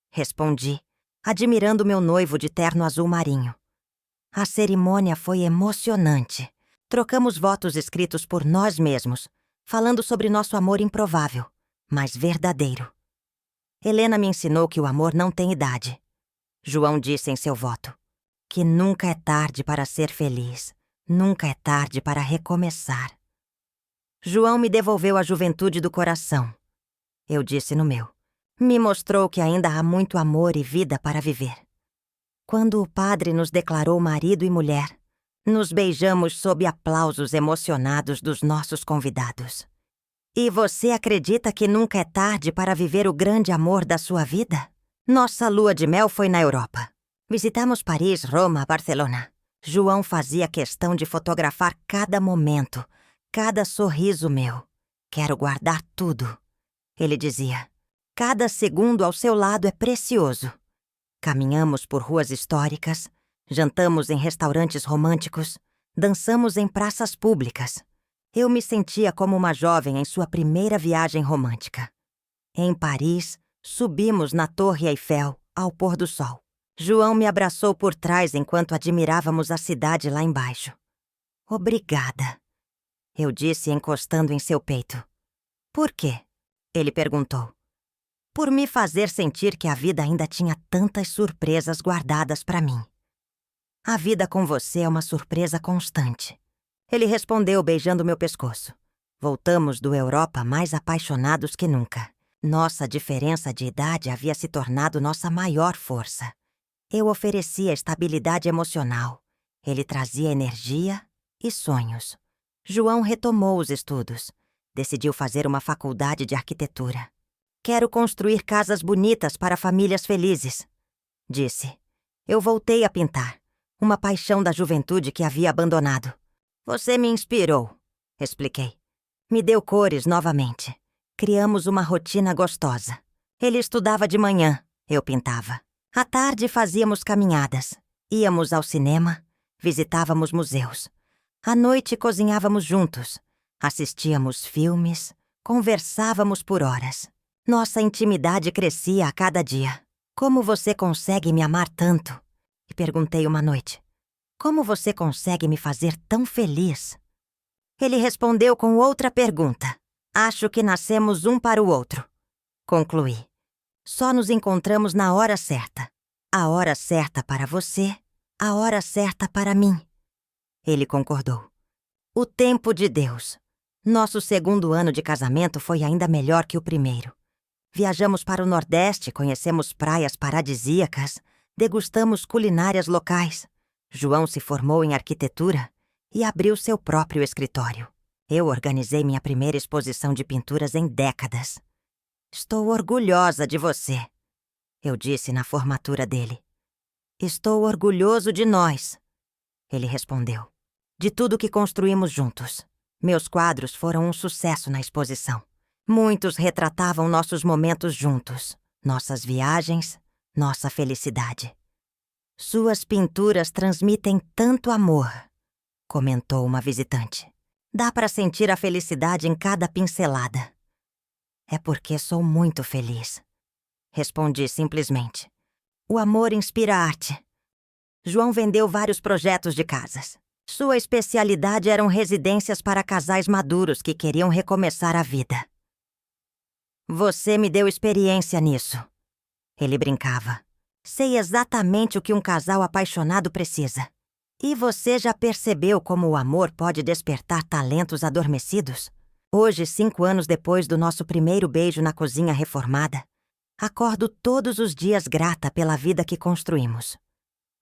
respondi, admirando meu noivo de terno azul marinho. A cerimônia foi emocionante. Trocamos votos escritos por nós mesmos, falando sobre nosso amor improvável, mas verdadeiro. Helena me ensinou que o amor não tem idade. João disse em seu voto que nunca é tarde para ser feliz, nunca é tarde para recomeçar. João me devolveu a juventude do coração, Eu disse no meu. Me mostrou que ainda há muito amor e vida para viver. Quando o padre nos declarou marido e mulher, nos beijamos sob aplausos emocionados dos nossos convidados. E você acredita que nunca é tarde para viver o grande amor da sua vida? Nossa lua de mel foi na Europa. Visitamos Paris, Roma, Barcelona. João fazia questão de fotografar cada momento, cada sorriso meu. Quero guardar tudo. Ele dizia, cada segundo ao seu lado é precioso. Caminhamos por ruas históricas, jantamos em restaurantes românticos, dançamos em praças públicas. Eu me sentia como uma jovem em sua primeira viagem romântica. Em Paris, subimos na Torre Eiffel, ao pôr do sol. João me abraçou por trás enquanto admirávamos a cidade lá embaixo. Obrigada, eu disse encostando em seu peito. Por quê? Ele perguntou. Por me fazer sentir que a vida ainda tinha tantas surpresas guardadas para mim. A vida com você é uma surpresa constante. Ele respondeu beijando meu pescoço. Voltamos do Europa mais apaixonados que nunca. Nossa diferença de idade havia se tornado nossa maior força. Eu oferecia estabilidade emocional. Ele trazia energia e sonhos. João retomou os estudos. Decidiu fazer uma faculdade de arquitetura. Quero construir casas bonitas para famílias felizes, disse. Eu voltei a pintar, uma paixão da juventude que havia abandonado. Você me inspirou, expliquei. Me deu cores novamente. Criamos uma rotina gostosa. Ele estudava de manhã, eu pintava. À tarde fazíamos caminhadas. Íamos ao cinema, visitávamos museus. À noite cozinhávamos juntos. Assistíamos filmes, conversávamos por horas. Nossa intimidade crescia a cada dia. Como você consegue me amar tanto? E perguntei uma noite. Como você consegue me fazer tão feliz? Ele respondeu com outra pergunta. Acho que nascemos um para o outro. Concluí. Só nos encontramos na hora certa. A hora certa para você, a hora certa para mim. Ele concordou. O tempo de Deus. Nosso segundo ano de casamento foi ainda melhor que o primeiro. Viajamos para o Nordeste, conhecemos praias paradisíacas, degustamos culinárias locais. João se formou em arquitetura e abriu seu próprio escritório. Eu organizei minha primeira exposição de pinturas em décadas. Estou orgulhosa de você, eu disse na formatura dele. Estou orgulhoso de nós, ele respondeu. De tudo que construímos juntos. Meus quadros foram um sucesso na exposição. Muitos retratavam nossos momentos juntos, nossas viagens, nossa felicidade. Suas pinturas transmitem tanto amor, comentou uma visitante. Dá para sentir a felicidade em cada pincelada. É porque sou muito feliz, respondi simplesmente. O amor inspira arte. João vendeu vários projetos de casas. Sua especialidade eram residências para casais maduros que queriam recomeçar a vida. Você me deu experiência nisso. Ele brincava. Sei exatamente o que um casal apaixonado precisa. E você já percebeu como o amor pode despertar talentos adormecidos? Hoje, 5 anos depois do nosso primeiro beijo na cozinha reformada, acordo todos os dias grata pela vida que construímos.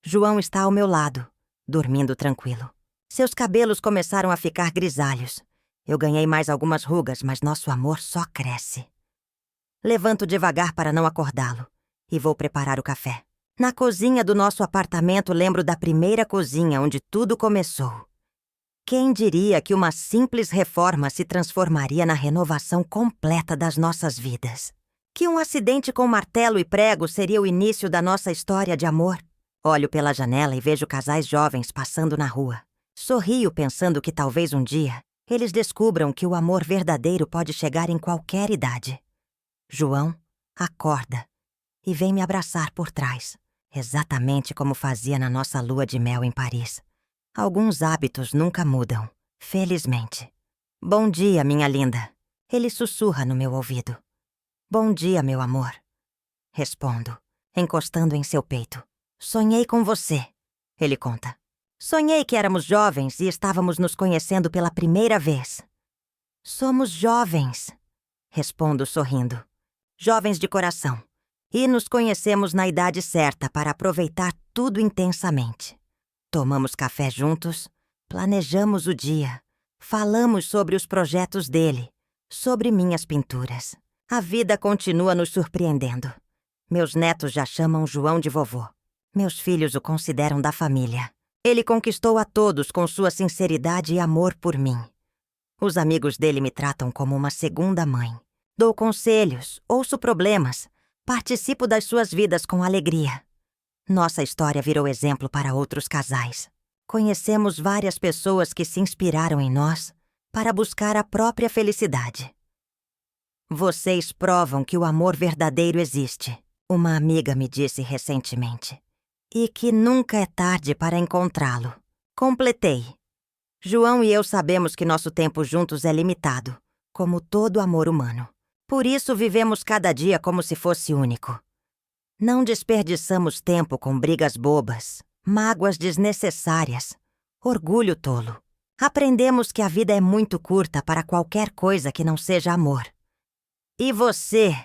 João está ao meu lado, dormindo tranquilo. Seus cabelos começaram a ficar grisalhos. Eu ganhei mais algumas rugas, mas nosso amor só cresce. Levanto devagar para não acordá-lo e vou preparar o café. Na cozinha do nosso apartamento lembro da primeira cozinha onde tudo começou. Quem diria que uma simples reforma se transformaria na renovação completa das nossas vidas? Que um acidente com martelo e prego seria o início da nossa história de amor? Olho pela janela e vejo casais jovens passando na rua. Sorrio pensando que talvez um dia eles descubram que o amor verdadeiro pode chegar em qualquer idade. João acorda e vem me abraçar por trás, exatamente como fazia na nossa lua de mel em Paris. Alguns hábitos nunca mudam, felizmente. Bom dia, minha linda. Ele sussurra no meu ouvido. Bom dia, meu amor. Respondo, encostando em seu peito. Sonhei com você, ele conta. Sonhei que éramos jovens e estávamos nos conhecendo pela primeira vez. Somos jovens, respondo sorrindo. jovens de coração, e nos conhecemos na idade certa para aproveitar tudo intensamente. Tomamos café juntos, planejamos o dia, falamos sobre os projetos dele, sobre minhas pinturas. A vida continua nos surpreendendo. Meus netos já chamam João de vovô. Meus filhos o consideram da família. Ele conquistou a todos com sua sinceridade e amor por mim. Os amigos dele me tratam como uma segunda mãe. Dou conselhos, ouço problemas, participo das suas vidas com alegria. Nossa história virou exemplo para outros casais. Conhecemos várias pessoas que se inspiraram em nós para buscar a própria felicidade. Vocês provam que o amor verdadeiro existe, uma amiga me disse recentemente, e que nunca é tarde para encontrá-lo. Completei. João e eu sabemos que nosso tempo juntos é limitado, como todo amor humano. Por isso vivemos cada dia como se fosse único. Não desperdiçamos tempo com brigas bobas, mágoas desnecessárias, orgulho tolo. Aprendemos que a vida é muito curta para qualquer coisa que não seja amor. E você,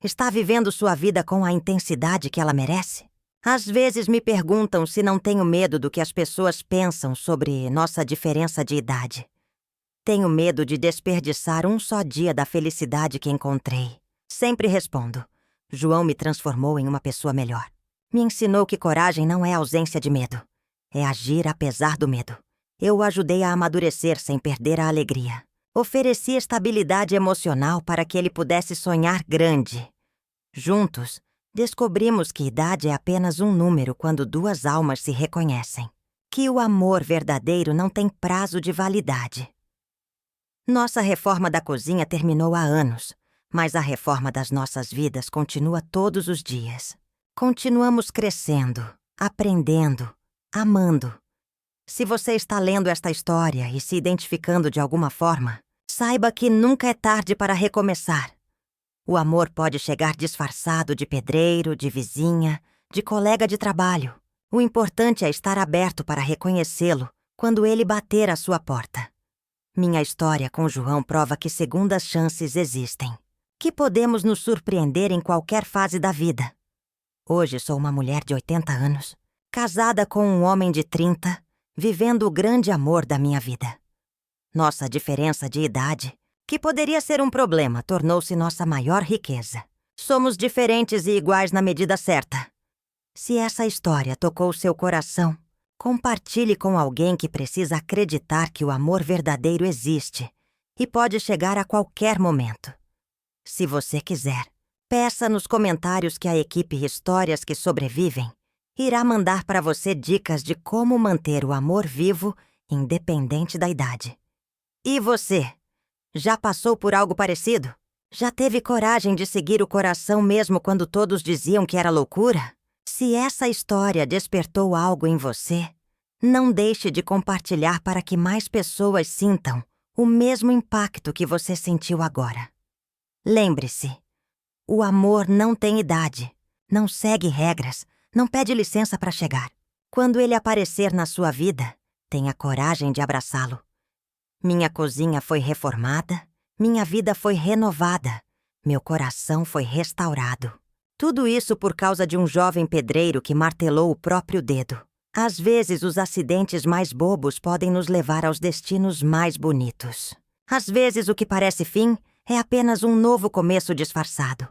está vivendo sua vida com a intensidade que ela merece? Às vezes me perguntam se não tenho medo do que as pessoas pensam sobre nossa diferença de idade. Tenho medo de desperdiçar um só dia da felicidade que encontrei. Sempre respondo: João me transformou em uma pessoa melhor. Me ensinou que coragem não é ausência de medo. É agir apesar do medo. Eu o ajudei a amadurecer sem perder a alegria. Ofereci estabilidade emocional para que ele pudesse sonhar grande. Juntos, descobrimos que idade é apenas um número quando duas almas se reconhecem. Que o amor verdadeiro não tem prazo de validade. Nossa reforma da cozinha terminou há anos, mas a reforma das nossas vidas continua todos os dias. Continuamos crescendo, aprendendo, amando. Se você está lendo esta história e se identificando de alguma forma, saiba que nunca é tarde para recomeçar. O amor pode chegar disfarçado de pedreiro, de vizinha, de colega de trabalho. O importante é estar aberto para reconhecê-lo quando ele bater à sua porta. Minha história com João prova que segundas chances existem, que podemos nos surpreender em qualquer fase da vida. Hoje sou uma mulher de 80 anos, casada com um homem de 30, vivendo o grande amor da minha vida. Nossa diferença de idade, que poderia ser um problema, tornou-se nossa maior riqueza. Somos diferentes e iguais na medida certa. Se essa história tocou seu coração, compartilhe com alguém que precisa acreditar que o amor verdadeiro existe e pode chegar a qualquer momento. Se você quiser, peça nos comentários que a equipe Histórias que Sobrevivem irá mandar para você dicas de como manter o amor vivo, independente da idade. E você? Já passou por algo parecido? Já teve coragem de seguir o coração mesmo quando todos diziam que era loucura? Se essa história despertou algo em você, não deixe de compartilhar para que mais pessoas sintam o mesmo impacto que você sentiu agora. Lembre-se, o amor não tem idade, não segue regras, não pede licença para chegar. Quando ele aparecer na sua vida, tenha coragem de abraçá-lo. Minha cozinha foi reformada, minha vida foi renovada, meu coração foi restaurado. Tudo isso por causa de um jovem pedreiro que martelou o próprio dedo. Às vezes, os acidentes mais bobos podem nos levar aos destinos mais bonitos. Às vezes, o que parece fim é apenas um novo começo disfarçado.